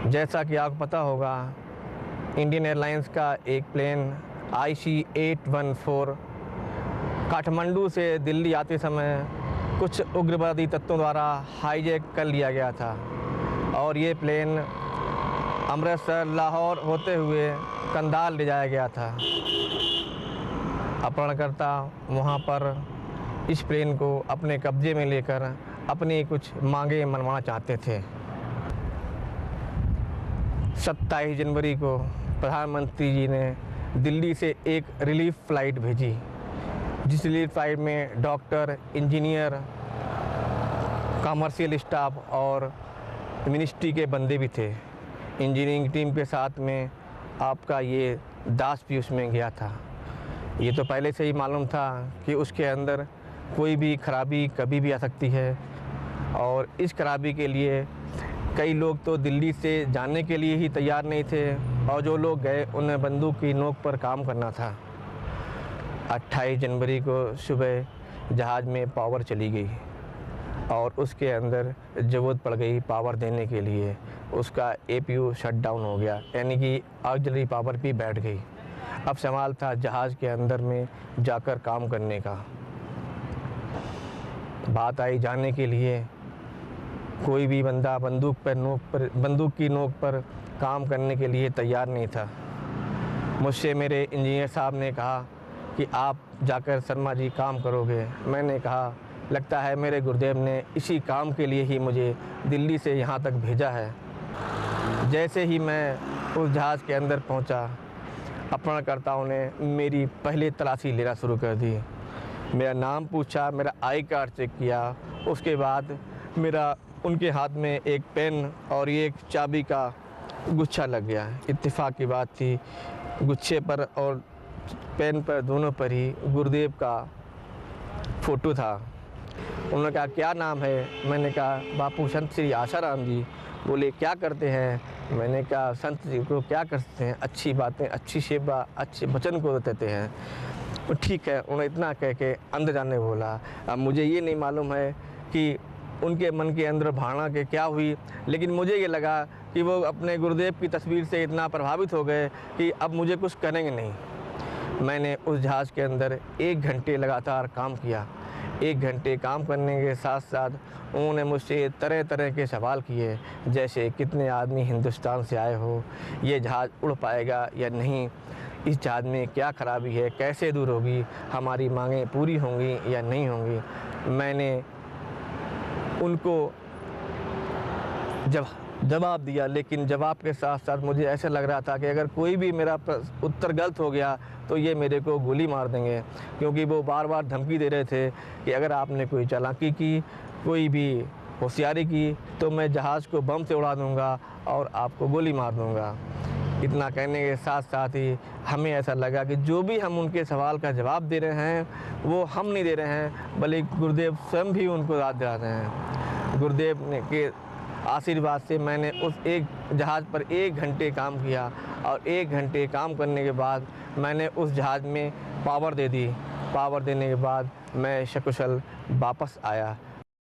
जैसा कि आपको पता होगा, इंडियन एयरलाइंस का एक प्लेन IC-814 काठमांडू से दिल्ली आते समय कुछ उग्रवादी तत्वों द्वारा हाईजैक कर लिया गया था और ये प्लेन अमृतसर लाहौर होते हुए कंधार ले जाया गया था। अपहरणकर्ता वहाँ पर इस प्लेन को अपने कब्जे में लेकर अपनी कुछ मांगें मनवाना चाहते थे। 27 जनवरी को प्रधानमंत्री जी ने दिल्ली से एक रिलीफ फ़्लाइट भेजी, जिस रिलीफ फ़्लाइट में डॉक्टर, इंजीनियर, कमर्शियल स्टाफ और मिनिस्ट्री के बंदे भी थे। इंजीनियरिंग टीम के साथ में आपका ये दास भी उसमें गया था। ये तो पहले से ही मालूम था कि उसके अंदर कोई भी खराबी कभी भी आ सकती है और इस खराबी के लिए कई लोग तो दिल्ली से जाने के लिए ही तैयार नहीं थे और जो लोग गए उन्हें बंदूक की नोक पर काम करना था। 28 जनवरी को सुबह जहाज़ में पावर चली गई और उसके अंदर ज़रूरत पड़ गई पावर देने के लिए। उसका APU शट डाउन हो गया, यानी कि ऑक्सिलरी पावर भी बैठ गई। अब सवाल था जहाज़ के अंदर में जाकर काम करने का। बात आई जाने के लिए, कोई भी बंदा बंदूक की नोक पर काम करने के लिए तैयार नहीं था। मुझसे मेरे इंजीनियर साहब ने कहा कि आप जाकर शर्मा जी काम करोगे। मैंने कहा लगता है मेरे गुरुदेव ने इसी काम के लिए ही मुझे दिल्ली से यहाँ तक भेजा है। जैसे ही मैं उस जहाज़ के अंदर पहुँचा, अपहरणकर्ताओं ने मेरी पहले तलाशी लेना शुरू कर दी। मेरा नाम पूछा, मेरा आई कार्ड चेक किया, उसके बाद मेरा उनके हाथ में एक पेन और एक चाबी का गुच्छा लग गया। इत्तेफाक की बात थी, गुच्छे पर और पेन पर दोनों पर ही गुरुदेव का फ़ोटो था। उन्होंने कहा क्या नाम है? मैंने कहा बापू संत श्री आसाराम जी। बोले क्या करते हैं? मैंने कहा संत जी को क्या करते हैं, अच्छी बातें, अच्छी सेवा, अच्छे वचन को देते हैं। तो ठीक है, उन्होंने इतना कह के अंदर जाने बोला। अब मुझे ये नहीं मालूम है कि उनके मन के अंदर भावना के क्या हुई, लेकिन मुझे ये लगा कि वो अपने गुरुदेव की तस्वीर से इतना प्रभावित हो गए कि अब मुझे कुछ करेंगे नहीं। मैंने उस जहाज़ के अंदर 1 घंटे लगातार काम किया। 1 घंटे काम करने के साथ साथ उन्होंने मुझसे तरह तरह के सवाल किए, जैसे कितने आदमी हिंदुस्तान से आए हो, ये जहाज़ उड़ पाएगा या नहीं, इस जहाज़ में क्या खराबी है, कैसे दूर होगी, हमारी मांगें पूरी होंगी या नहीं होंगी। मैंने उनको जवाब दिया, लेकिन जवाब के साथ साथ मुझे ऐसा लग रहा था कि अगर कोई भी मेरा उत्तर गलत हो गया तो ये मेरे को गोली मार देंगे, क्योंकि वो बार बार धमकी दे रहे थे कि अगर आपने कोई चालाकी की, कोई भी होशियारी की तो मैं जहाज़ को बम से उड़ा दूंगा और आपको गोली मार दूंगा। इतना कहने के साथ साथ ही हमें ऐसा लगा कि जो भी हम उनके सवाल का जवाब दे रहे हैं वो हम नहीं दे रहे हैं, बल्कि गुरुदेव स्वयं भी उनको याद दिला रहे हैं। गुरुदेव के आशीर्वाद से मैंने उस एक जहाज़ पर 1 घंटे काम किया और 1 घंटे काम करने के बाद मैंने उस जहाज़ में पावर दे दी। पावर देने के बाद मैं सकुशल वापस आया।